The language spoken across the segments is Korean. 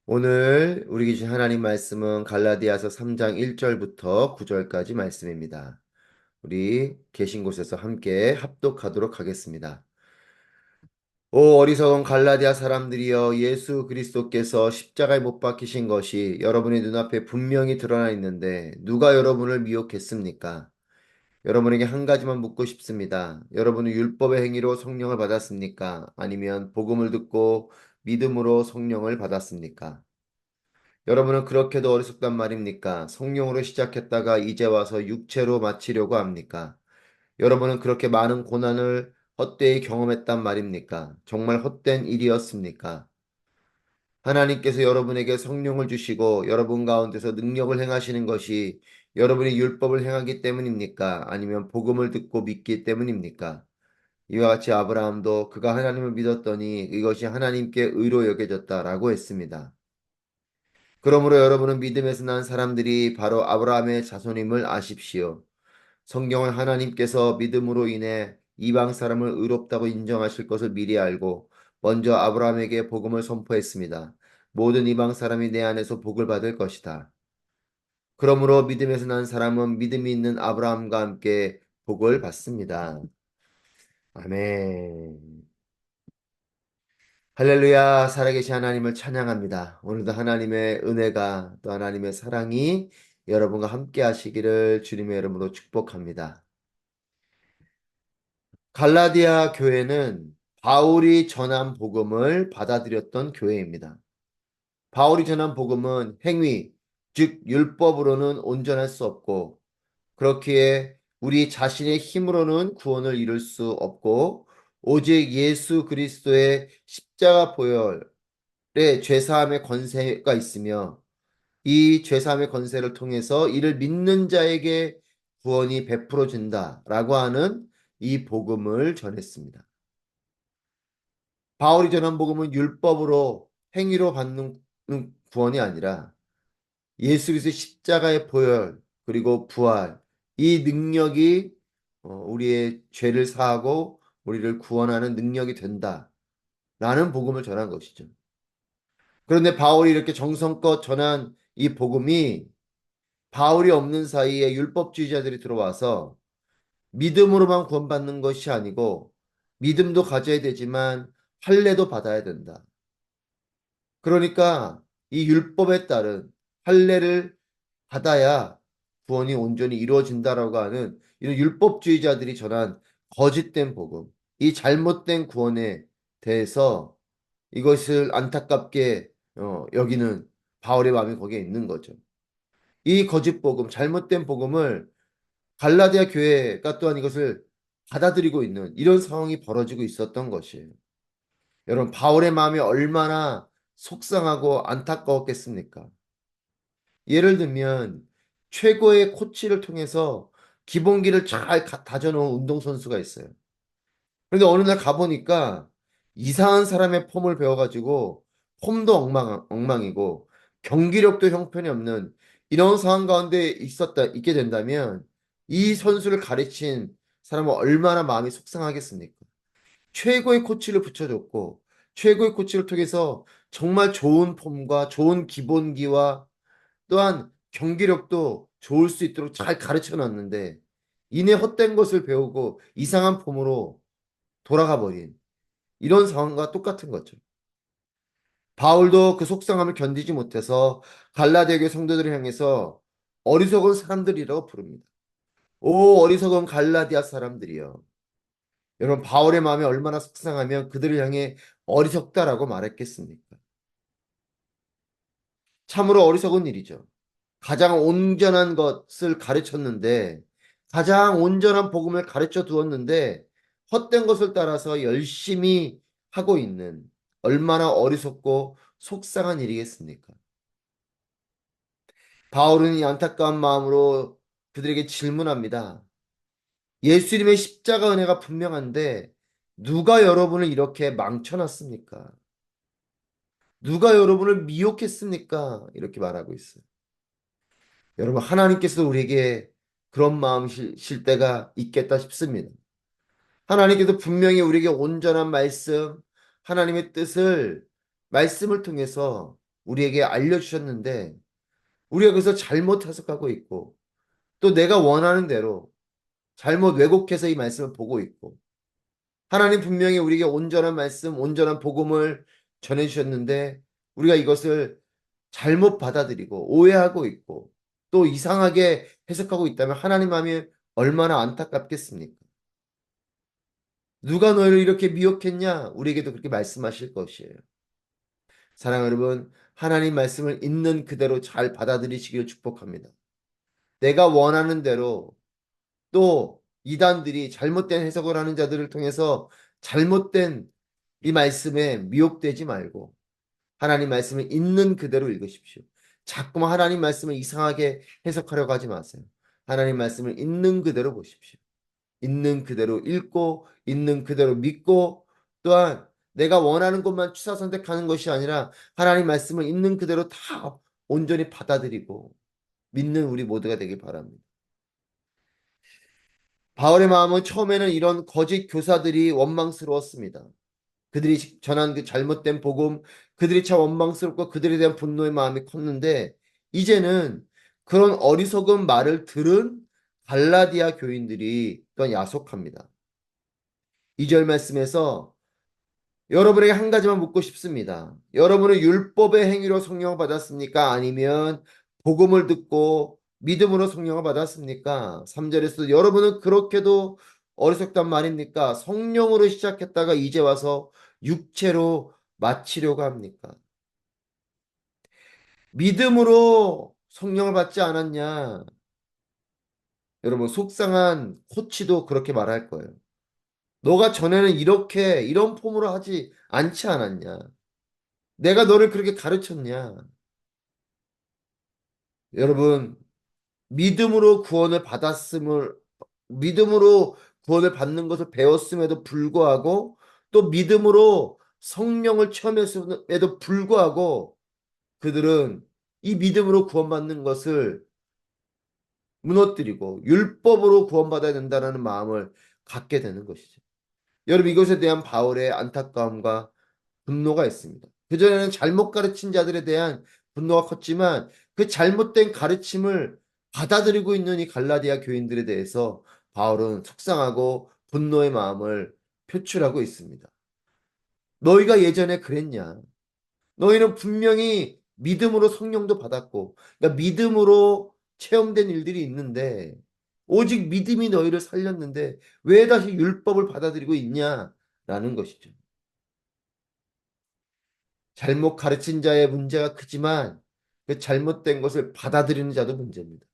오늘 우리 주신 하나님 말씀은 갈라디아서 3장 1절부터 9절까지 말씀입니다. 우리 계신 곳에서 함께 합독하도록 하겠습니다. 오 어리석은 갈라디아 사람들이여, 예수 그리스도께서 십자가에 못 박히신 것이 여러분의 눈앞에 분명히 드러나 있는데 누가 여러분을 미혹했습니까? 여러분에게 한 가지만 묻고 싶습니다. 여러분은 율법의 행위로 성령을 받았습니까? 아니면 복음을 듣고 믿음으로 성령을 받았습니까? 여러분은 그렇게도 어리석단 말입니까? 성령으로 시작했다가 이제 와서 육체로 마치려고 합니까? 여러분은 그렇게 많은 고난을 헛되이 경험했단 말입니까? 정말 헛된 일이었습니까? 하나님께서 여러분에게 성령을 주시고 여러분 가운데서 능력을 행하시는 것이 여러분이 율법을 행하기 때문입니까? 아니면 복음을 듣고 믿기 때문입니까? 이와 같이 아브라함도 그가 하나님을 믿었더니 이것이 하나님께 의로 여겨졌다라고 했습니다. 그러므로 여러분은 믿음에서 난 사람들이 바로 아브라함의 자손임을 아십시오. 성경은 하나님께서 믿음으로 인해 이방 사람을 의롭다고 인정하실 것을 미리 알고 먼저 아브라함에게 복음을 선포했습니다. 모든 이방 사람이 내 안에서 복을 받을 것이다. 그러므로 믿음에서 난 사람은 믿음이 있는 아브라함과 함께 복을 받습니다. 아멘. 할렐루야, 살아계신 하나님을 찬양합니다. 오늘도 하나님의 은혜가 또 하나님의 사랑이 여러분과 함께 하시기를 주님의 이름으로 축복합니다. 갈라디아 교회는 바울이 전한 복음을 받아들였던 교회입니다. 바울이 전한 복음은 행위, 즉 율법으로는 온전할 수 없고, 그렇기에 우리 자신의 힘으로는 구원을 이룰 수 없고, 오직 예수 그리스도의 십자가 보혈 죄사함의 권세가 있으며 이 죄사함의 권세를 통해서 이를 믿는 자에게 구원이 베풀어진다라고 하는 이 복음을 전했습니다. 바울이 전한 복음은 율법으로 행위로 받는 구원이 아니라 예수 그리스도의 십자가의 보혈 그리고 부활, 이 능력이 우리의 죄를 사하고 우리를 구원하는 능력이 된다라는 복음을 전한 것이죠. 그런데 바울이 이렇게 정성껏 전한 이 복음이 바울이 없는 사이에 율법주의자들이 들어와서 믿음으로만 구원받는 것이 아니고 믿음도 가져야 되지만 할례도 받아야 된다. 그러니까 이 율법에 따른 할례를 받아야 구원이 온전히 이루어진다라고 하는 이런 율법주의자들이 전한 거짓된 복음, 이 잘못된 구원에 대해서 이것을 안타깝게 여기는 바울의 마음이 거기에 있는 거죠. 이 거짓 복음, 잘못된 복음을 갈라디아 교회가 또한 이것을 받아들이고 있는 이런 상황이 벌어지고 있었던 것이에요. 여러분, 바울의 마음이 얼마나 속상하고 안타까웠겠습니까? 예를 들면 최고의 코치를 통해서 기본기를 잘 다져놓은 운동선수가 있어요. 그런데 어느 날 가보니까 이상한 사람의 폼을 배워가지고 폼도 엉망이고 경기력도 형편이 없는 이런 상황 가운데 있게 된다면 이 선수를 가르친 사람은 얼마나 마음이 속상하겠습니까? 최고의 코치를 붙여줬고 최고의 코치를 통해서 정말 좋은 폼과 좋은 기본기와 또한 경기력도 좋을 수 있도록 잘 가르쳐 놨는데 이내 헛된 것을 배우고 이상한 폼으로 돌아가 버린 이런 상황과 똑같은 거죠. 바울도 그 속상함을 견디지 못해서 갈라디아 교회 성도들을 향해서 어리석은 사람들이라고 부릅니다. 오 어리석은 갈라디아 사람들이여. 여러분 바울의 마음이 얼마나 속상하면 그들을 향해 어리석다라고 말했겠습니까? 참으로 어리석은 일이죠. 가장 온전한 것을 가르쳤는데 가장 온전한 복음을 가르쳐 두었는데 헛된 것을 따라서 열심히 하고 있는 얼마나 어리석고 속상한 일이겠습니까? 바울은 이 안타까운 마음으로 그들에게 질문합니다. 예수님의 십자가 은혜가 분명한데 누가 여러분을 이렇게 망쳐놨습니까? 누가 여러분을 미혹했습니까? 이렇게 말하고 있어요. 여러분 하나님께서 우리에게 그런 마음 실 때가 있겠다 싶습니다. 하나님께서 분명히 우리에게 온전한 말씀, 하나님의 뜻을 말씀을 통해서 우리에게 알려주셨는데 우리가 그래서 잘못 해석하고 있고 또 내가 원하는 대로 잘못 왜곡해서 이 말씀을 보고 있고 하나님 분명히 우리에게 온전한 말씀, 온전한 복음을 전해주셨는데 우리가 이것을 잘못 받아들이고 오해하고 있고 또 이상하게 해석하고 있다면 하나님 마음이 얼마나 안타깝겠습니까? 누가 너희를 이렇게 미혹했냐? 우리에게도 그렇게 말씀하실 것이에요. 사랑하는 여러분, 하나님 말씀을 있는 그대로 잘 받아들이시길 축복합니다. 내가 원하는 대로 또 이단들이 잘못된 해석을 하는 자들을 통해서 잘못된 이 말씀에 미혹되지 말고 하나님 말씀을 있는 그대로 읽으십시오. 자꾸만 하나님 말씀을 이상하게 해석하려고 하지 마세요. 하나님 말씀을 있는 그대로 보십시오. 있는 그대로 읽고 있는 그대로 믿고 또한 내가 원하는 것만 취사 선택하는 것이 아니라 하나님 말씀을 있는 그대로 다 온전히 받아들이고 믿는 우리 모두가 되길 바랍니다. 바울의 마음은 처음에는 이런 거짓 교사들이 원망스러웠습니다. 그들이 전한 그 잘못된 복음, 그들이 참 원망스럽고 그들에 대한 분노의 마음이 컸는데 이제는 그런 어리석은 말을 들은 갈라디아 교인들이 또한 야속합니다. 2절 말씀에서 여러분에게 한 가지만 묻고 싶습니다. 여러분은 율법의 행위로 성령을 받았습니까? 아니면 복음을 듣고 믿음으로 성령을 받았습니까? 3절에서 여러분은 그렇게도 어리석단 말입니까? 성령으로 시작했다가 이제 와서 육체로 마치려고 합니까? 믿음으로 성령을 받지 않았냐? 여러분 속상한 코치도 그렇게 말할 거예요. 너가 전에는 이렇게 이런 폼으로 하지 않지 않았냐? 내가 너를 그렇게 가르쳤냐? 여러분, 믿음으로 구원을 받았음을, 믿음으로 구원을 받는 것을 배웠음에도 불구하고, 또 믿음으로 성령을 체험했음에도 불구하고, 그들은 이 믿음으로 구원받는 것을 무너뜨리고, 율법으로 구원받아야 된다는 마음을 갖게 되는 것이죠. 여러분, 이것에 대한 바울의 안타까움과 분노가 있습니다. 그전에는 잘못 가르친 자들에 대한 분노가 컸지만 그 잘못된 가르침을 받아들이고 있는 이 갈라디아 교인들에 대해서 바울은 속상하고 분노의 마음을 표출하고 있습니다. 너희가 예전에 그랬냐? 너희는 분명히 믿음으로 성령도 받았고, 그러니까 믿음으로 체험된 일들이 있는데, 오직 믿음이 너희를 살렸는데, 왜 다시 율법을 받아들이고 있냐라는 것이죠. 잘못 가르친 자의 문제가 크지만 그 잘못된 것을 받아들이는 자도 문제입니다.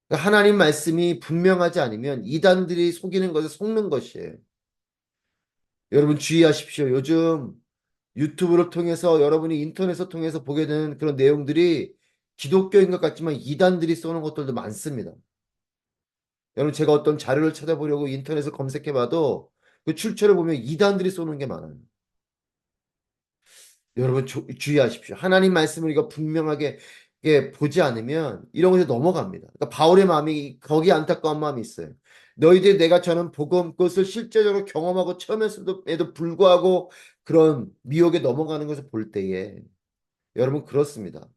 그러니까 하나님 말씀이 분명하지 않으면 이단들이 속이는 것을 속는 것이에요. 여러분 주의하십시오. 요즘 유튜브를 통해서 여러분이 인터넷을 통해서 보게 되는 그런 내용들이 기독교인 것 같지만 이단들이 쏘는 것들도 많습니다. 여러분 제가 어떤 자료를 찾아보려고 인터넷을 검색해 봐도 그 출처를 보면 이단들이 쏘는 게 많아요. 여러분 주의하십시오. 하나님 말씀을 이거 분명하게 보지 않으면 이런 것에 넘어갑니다. 그러니까 바울의 마음이 거기에 안타까운 마음이 있어요. 너희들이 내가 전한 복음 그것을 실제적으로 경험하고 체험했음에도 불구하고 그런 미혹에 넘어가는 것을 볼 때에 여러분 그렇습니다.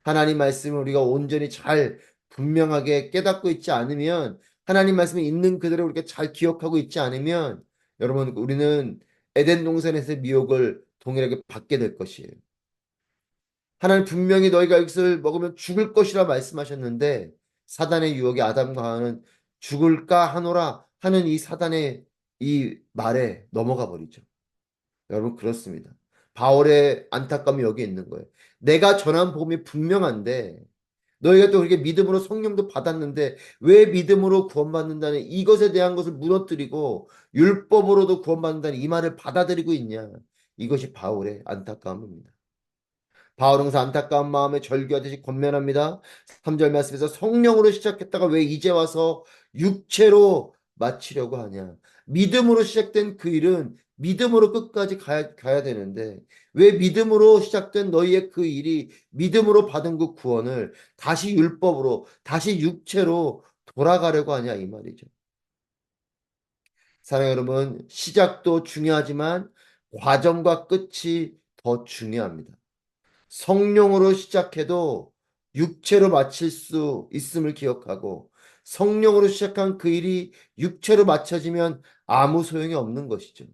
하나님 말씀을 우리가 온전히 잘 분명하게 깨닫고 있지 않으면 하나님 말씀이 있는 그대로 우리가 잘 기억하고 있지 않으면 여러분 우리는 에덴 동산에서의 미혹을 동일하게 받게 될 것이에요. 하나님 분명히 너희가 이것을 먹으면 죽을 것이라 말씀하셨는데 사단의 유혹이 아담과 하와는 죽을까 하노라 하는 이 사단의 이 말에 넘어가 버리죠. 여러분 그렇습니다. 바울의 안타까움이 여기 있는 거예요. 내가 전한 복음이 분명한데 너희가 또 그렇게 믿음으로 성령도 받았는데 왜 믿음으로 구원받는다는 이것에 대한 것을 무너뜨리고 율법으로도 구원받는다는 이 말을 받아들이고 있냐. 이것이 바울의 안타까움입니다. 바울은 그래서 안타까운 마음에 절규하듯이 권면합니다. 3절 말씀에서 성령으로 시작했다가 왜 이제 와서 육체로 마치려고 하냐. 믿음으로 시작된 그 일은 믿음으로 끝까지 가야 되는데 왜 믿음으로 시작된 너희의 그 일이 믿음으로 받은 그 구원을 다시 율법으로 다시 육체로 돌아가려고 하냐 이 말이죠. 사랑하는 여러분 시작도 중요하지만 과정과 끝이 더 중요합니다. 성령으로 시작해도 육체로 마칠 수 있음을 기억하고 성령으로 시작한 그 일이 육체로 마쳐지면 아무 소용이 없는 것이죠.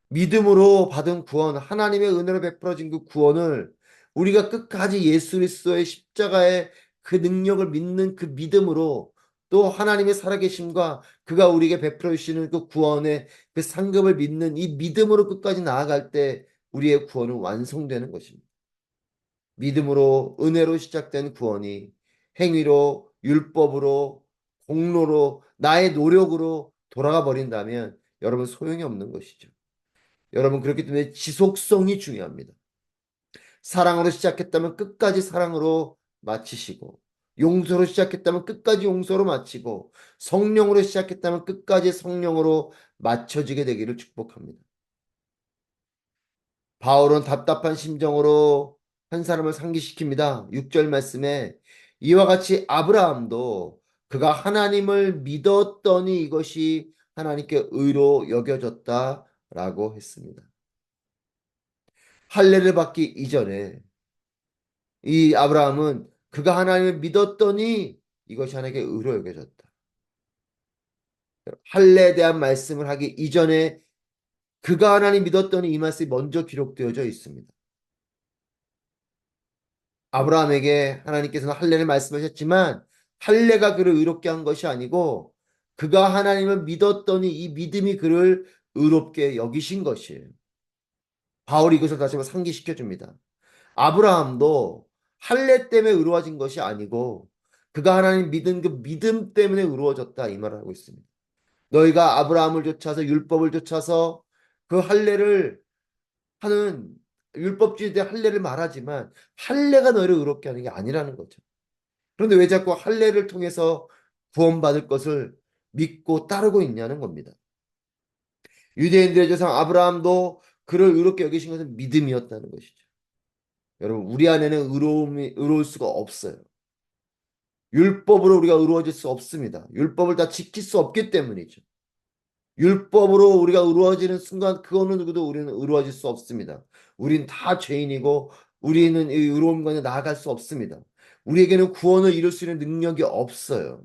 믿음으로 받은 구원, 하나님의 은혜로 베풀어진 그 구원을 우리가 끝까지 예수 그리스도의 십자가의 그 능력을 믿는 그 믿음으로 또 하나님의 살아계심과 그가 우리에게 베풀어 주시는 그 구원의 그 상급을 믿는 이 믿음으로 끝까지 나아갈 때 우리의 구원은 완성되는 것입니다. 믿음으로 은혜로 시작된 구원이 행위로 율법으로 공로로 나의 노력으로 돌아가 버린다면 여러분 소용이 없는 것이죠. 여러분 그렇기 때문에 지속성이 중요합니다. 사랑으로 시작했다면 끝까지 사랑으로 마치시고 용서로 시작했다면 끝까지 용서로 마치고 성령으로 시작했다면 끝까지 성령으로 맞춰지게 되기를 축복합니다. 바울은 답답한 심정으로 한 사람을 상기시킵니다. 6절 말씀에 이와 같이 아브라함도 그가 하나님을 믿었더니 이것이 하나님께 의로 여겨졌다라고 했습니다. 할례를 받기 이전에 이 아브라함은 그가 하나님을 믿었더니 이것이 하나님께 의로 여겨졌다. 할례에 대한 말씀을 하기 이전에 그가 하나님 믿었더니 이 말씀이 먼저 기록되어져 있습니다. 아브라함에게 하나님께서는 할례를 말씀하셨지만 할례가 그를 의롭게 한 것이 아니고 그가 하나님을 믿었더니 이 믿음이 그를 의롭게 여기신 것이에요. 바울이 이것을 다시 한번 상기시켜 줍니다. 아브라함도 할례 때문에 의로워진 것이 아니고 그가 하나님 믿은 그 믿음 때문에 의로워졌다 이 말을 하고 있습니다. 너희가 아브라함을 쫓아서 율법을 쫓아서 그 할례를 하는 율법주의대 할례를 말하지만 할례가 너희를 의롭게 하는 게 아니라는 거죠. 그런데 왜 자꾸 할례를 통해서 구원받을 것을 믿고 따르고 있냐는 겁니다. 유대인들의 조상 아브라함도 그를 의롭게 여기신 것은 믿음이었다는 것이죠. 여러분 우리 안에는 의로울 수가 없어요. 율법으로 우리가 의로워질 수 없습니다. 율법을 다 지킬 수 없기 때문이죠. 율법으로 우리가 의로워지는 순간 그 어느 누구도 우리는 의로워질 수 없습니다. 우린 다 죄인이고 우리는 이 의로움과는 나아갈 수 없습니다. 우리에게는 구원을 이룰 수 있는 능력이 없어요.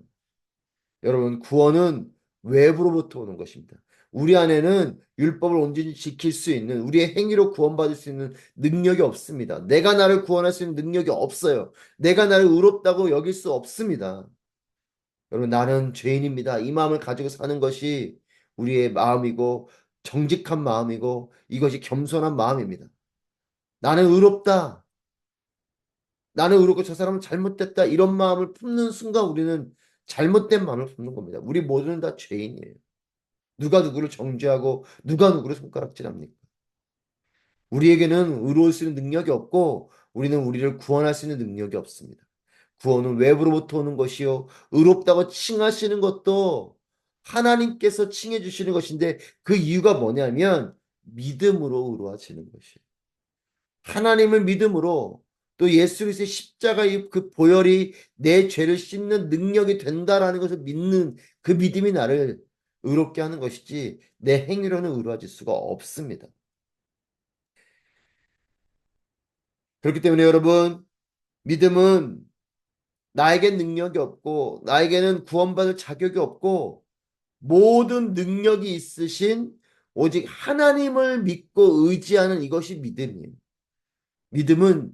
여러분 구원은 외부로부터 오는 것입니다. 우리 안에는 율법을 온전히 지킬 수 있는 우리의 행위로 구원받을 수 있는 능력이 없습니다. 내가 나를 구원할 수 있는 능력이 없어요. 내가 나를 의롭다고 여길 수 없습니다. 여러분 나는 죄인입니다. 이 마음을 가지고 사는 것이 우리의 마음이고 정직한 마음이고 이것이 겸손한 마음입니다. 나는 의롭다. 나는 의롭고 저 사람은 잘못됐다. 이런 마음을 품는 순간 우리는 잘못된 마음을 품는 겁니다. 우리 모두는 다 죄인이에요. 누가 누구를 정죄하고 누가 누구를 손가락질합니까? 우리에게는 의로울 수 있는 능력이 없고 우리는 우리를 구원할 수 있는 능력이 없습니다. 구원은 외부로부터 오는 것이요. 의롭다고 칭하시는 것도 하나님께서 칭해 주시는 것인데 그 이유가 뭐냐면 믿음으로 의로워지는 것이에요. 하나님을 믿음으로 또 예수 그리스도의 십자가의 그 보혈이 내 죄를 씻는 능력이 된다라는 것을 믿는 그 믿음이 나를 의롭게 하는 것이지 내 행위로는 의로워질 수가 없습니다. 그렇기 때문에 여러분 믿음은 나에겐 능력이 없고 나에게는 구원받을 자격이 없고 모든 능력이 있으신 오직 하나님을 믿고 의지하는 이것이 믿음이에요. 믿음은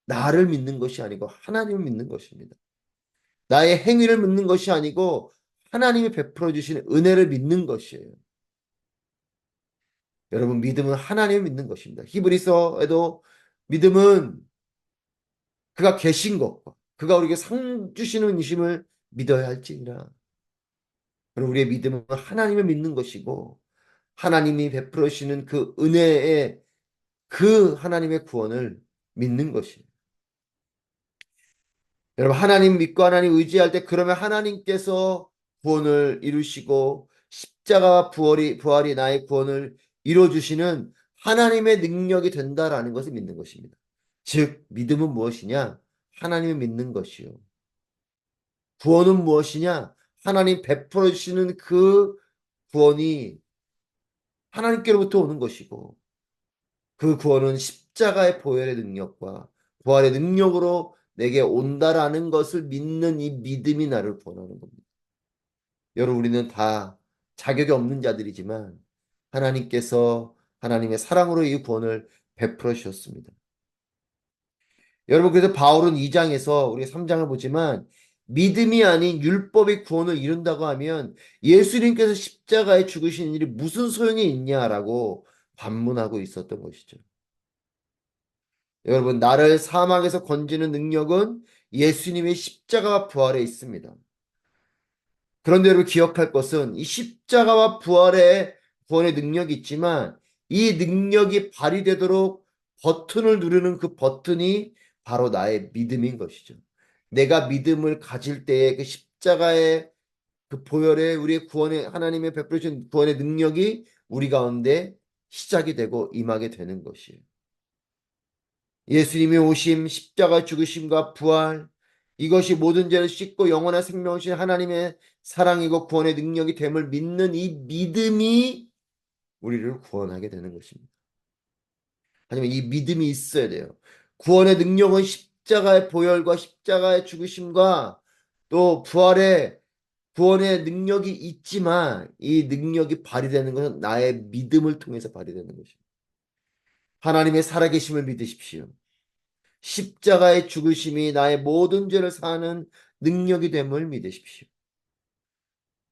나를 믿는 것이 아니고 하나님을 믿는 것입니다. 나의 행위를 믿는 것이 아니고 하나님이 베풀어 주신 은혜를 믿는 것이에요. 여러분 믿음은 하나님을 믿는 것입니다. 히브리서에도 믿음은 그가 계신 것과 그가 우리에게 상 주시는 이심을 믿어야 할지니라. 그리고 우리의 믿음은 하나님을 믿는 것이고 하나님이 베풀어 주시는 그 은혜의 그 하나님의 구원을 믿는 것이에요. 여러분 하나님 믿고 하나님 의지할 때 그러면 하나님께서 구원을 이루시고 십자가 부활이 나의 구원을 이루어 주시는 하나님의 능력이 된다라는 것을 믿는 것입니다. 즉 믿음은 무엇이냐? 하나님을 믿는 것이요. 구원은 무엇이냐? 하나님 베풀어 주시는 그 구원이 하나님께로부터 오는 것이고 그 구원은 십자가의 보혈의 능력과 부활의 능력으로 내게 온다라는 것을 믿는 이 믿음이 나를 구원하는 겁니다. 여러분, 우리는 다 자격이 없는 자들이지만 하나님께서 하나님의 사랑으로 이 구원을 베풀어 주셨습니다. 여러분, 그래서 바울은 2장에서 우리 3장을 보지만 믿음이 아닌 율법의 구원을 이룬다고 하면 예수님께서 십자가에 죽으신 일이 무슨 소용이 있냐라고 반문하고 있었던 것이죠. 여러분, 나를 사망에서 건지는 능력은 예수님의 십자가와 부활에 있습니다. 그런데 여러분 기억할 것은 이 십자가와 부활의 구원의 능력이 있지만 이 능력이 발휘되도록 버튼을 누르는 그 버튼이 바로 나의 믿음인 것이죠. 내가 믿음을 가질 때에 그 십자가의 그 보혈의 우리의 구원의 하나님의 베풀어 주신 구원의 능력이 우리 가운데 시작이 되고 임하게 되는 것이에요. 예수님의 오심, 십자가 죽으심과 부활, 이것이 모든 죄를 씻고 영원한 생명을 주신 하나님의 사랑이고 구원의 능력이 됨을 믿는 이 믿음이 우리를 구원하게 되는 것입니다. 하지만 이 믿음이 있어야 돼요. 구원의 능력은 십자가의 보혈과 십자가의 죽으심과 또 부활의 구원의 능력이 있지만 이 능력이 발휘되는 것은 나의 믿음을 통해서 발휘되는 것입니다. 하나님의 살아계심을 믿으십시오. 십자가의 죽으심이 나의 모든 죄를 사하는 능력이 됨을 믿으십시오.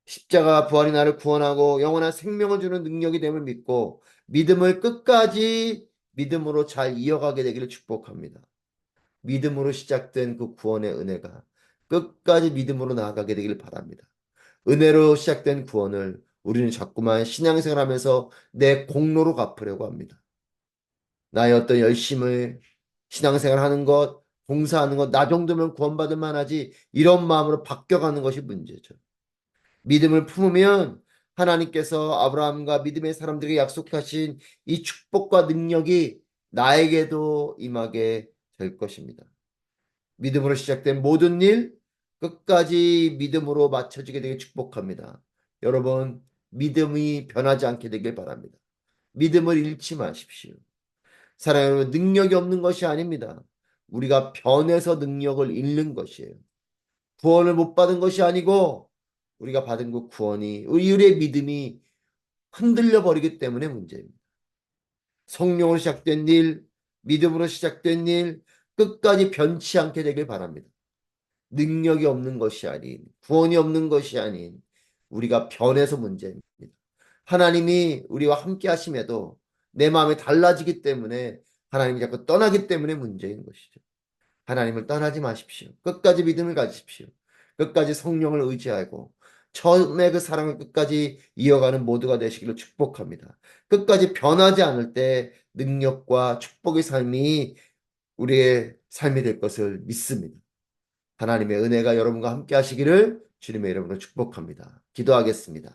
십자가 부활이 나를 구원하고 영원한 생명을 주는 능력이 됨을 믿고 믿음을 끝까지 믿음으로 잘 이어가게 되기를 축복합니다. 믿음으로 시작된 그 구원의 은혜가 끝까지 믿음으로 나아가게 되기를 바랍니다. 은혜로 시작된 구원을 우리는 자꾸만 신앙생활하면서 내 공로로 갚으려고 합니다. 나의 어떤 열심을 신앙생활하는 것, 봉사하는 것, 나 정도면 구원받을 만하지 이런 마음으로 바뀌어가는 것이 문제죠. 믿음을 품으면 하나님께서 아브라함과 믿음의 사람들에게 약속하신 이 축복과 능력이 나에게도 임하게 될 것입니다. 믿음으로 시작된 모든 일 끝까지 믿음으로 맞춰지게 되길 축복합니다. 여러분, 믿음이 변하지 않게 되길 바랍니다. 믿음을 잃지 마십시오. 사랑하는 여러분, 능력이 없는 것이 아닙니다. 우리가 변해서 능력을 잃는 것이에요. 구원을 못 받은 것이 아니고 우리가 받은 그 구원이 우리의 믿음이 흔들려 버리기 때문에 문제입니다. 성령으로 시작된 일, 믿음으로 시작된 일 끝까지 변치 않게 되길 바랍니다. 능력이 없는 것이 아닌, 구원이 없는 것이 아닌 우리가 변해서 문제입니다. 하나님이 우리와 함께 하심에도 내 마음이 달라지기 때문에 하나님이 자꾸 떠나기 때문에 문제인 것이죠. 하나님을 떠나지 마십시오. 끝까지 믿음을 가지십시오. 끝까지 성령을 의지하고 처음에 그 사랑을 끝까지 이어가는 모두가 되시기를 축복합니다. 끝까지 변하지 않을 때 능력과 축복의 삶이 우리의 삶이 될 것을 믿습니다. 하나님의 은혜가 여러분과 함께 하시기를 주님의 이름으로 축복합니다. 기도하겠습니다.